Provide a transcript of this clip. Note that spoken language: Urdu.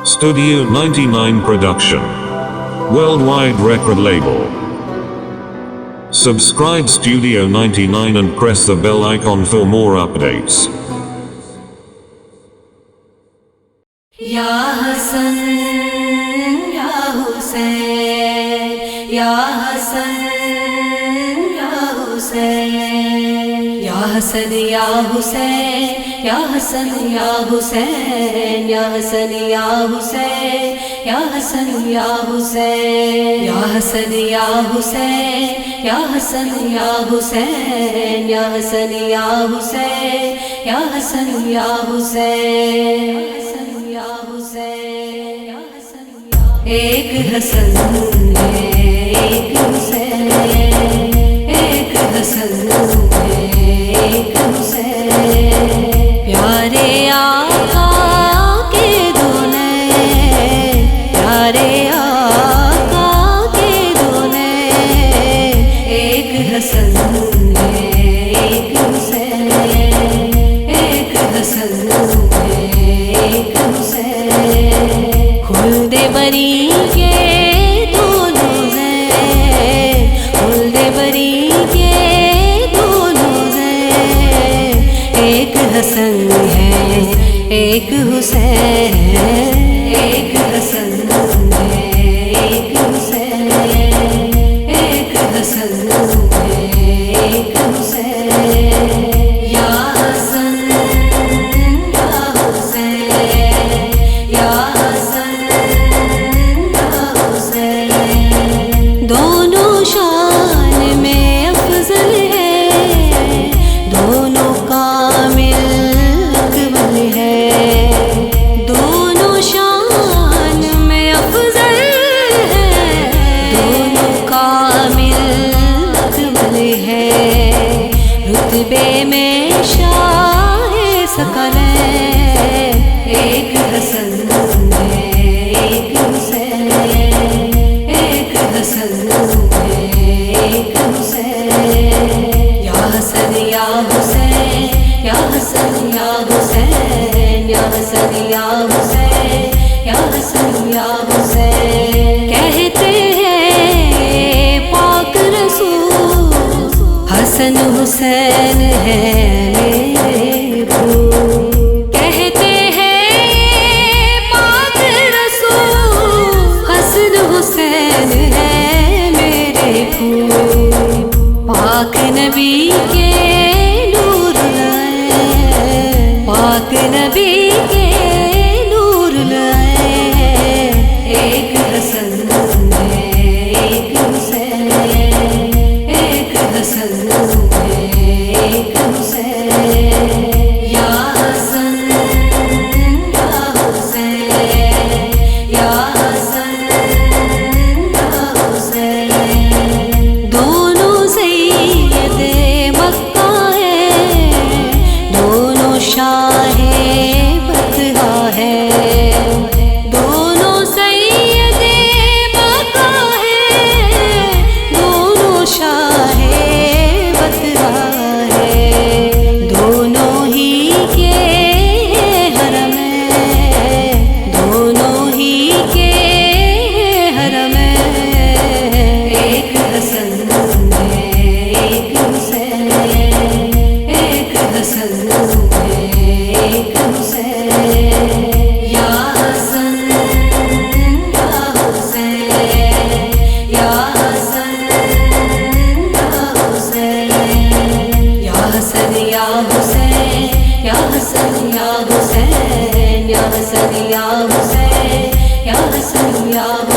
Studio 99 Production. Worldwide record label. Subscribe Studio 99 and press the bell icon for more updates. Ya Hasan, Ya Hussein, Ya Hasan, Ya Hussein, Ya Hasan, Ya Hussein, Ya Hasan, Ya Hussein, Ya Hasan, Ya Hussein, Ya Hasan, Ya Hussein, Ya Hasan, Ya Hussein, Ya Hasan, Ya Hussein, Ya Hasan, Ya Hussein, Ya Hasan, Ya Hussein. ایک حسن ہے ایک حسین، ایک حسن ہے ایک حسین، پیارے آقا کے دونوں، پیارے آقا کے دونوں، ایک حسن ہے ایک حسین، ایک حسن ہے ایک حسین، خلد بری کے دونوں ہیں، خلد بری کے دونوں ہیں، ایک حسن ہے ایک حسین، ایک حسن ہے ایک حسین، ایک حسن ہے ایک حسین، یا حسن یا حسین، یا دونوں شان میں افضل ہے، دونوں کامل اکمل ہے، دونوں شان میں افضل ہے، دونوں کامل اکمل ہے، رتبے میں شاہ ثقلین، ایک حسن ہے ایک حسین، ایک حسن ہے ایک حسین، یا حسن یا حسین، یا حسن یا حسین، یا حسن یا حسین، یا حسن یا حسین، کہتے ہیں پاک رسول حسن حسین ہے میرے پھول، کہتے ہیں پاک رسول حسن حسین ہے میرے پھول، پاک نبی کے نور لائے، پاک نبی کے نور لائے، ایک حسن ہے ایک حسین، ایک حسن ہے ایک حسین، یا حسن یا حسین، یا حسن یا حسین، دونوں سید مکہ ہیں، دونوں شاہ بطحہ ہیں، دونوں سید مکہ ہیں، دونوں شاہ بطحہ ہیں، دونوں ہی کے حرم ہیں، دونوں ہی کے حرم ہیں، ایک حسن ہے ایک حسین، ایک حسن ہے ایک حسین، یا حسن یا حسین، یا حسن یا حسین، یا حسن یا حسین، یا حسن یا حسین، یا حسن یا حسین، یا حسن یا حسین۔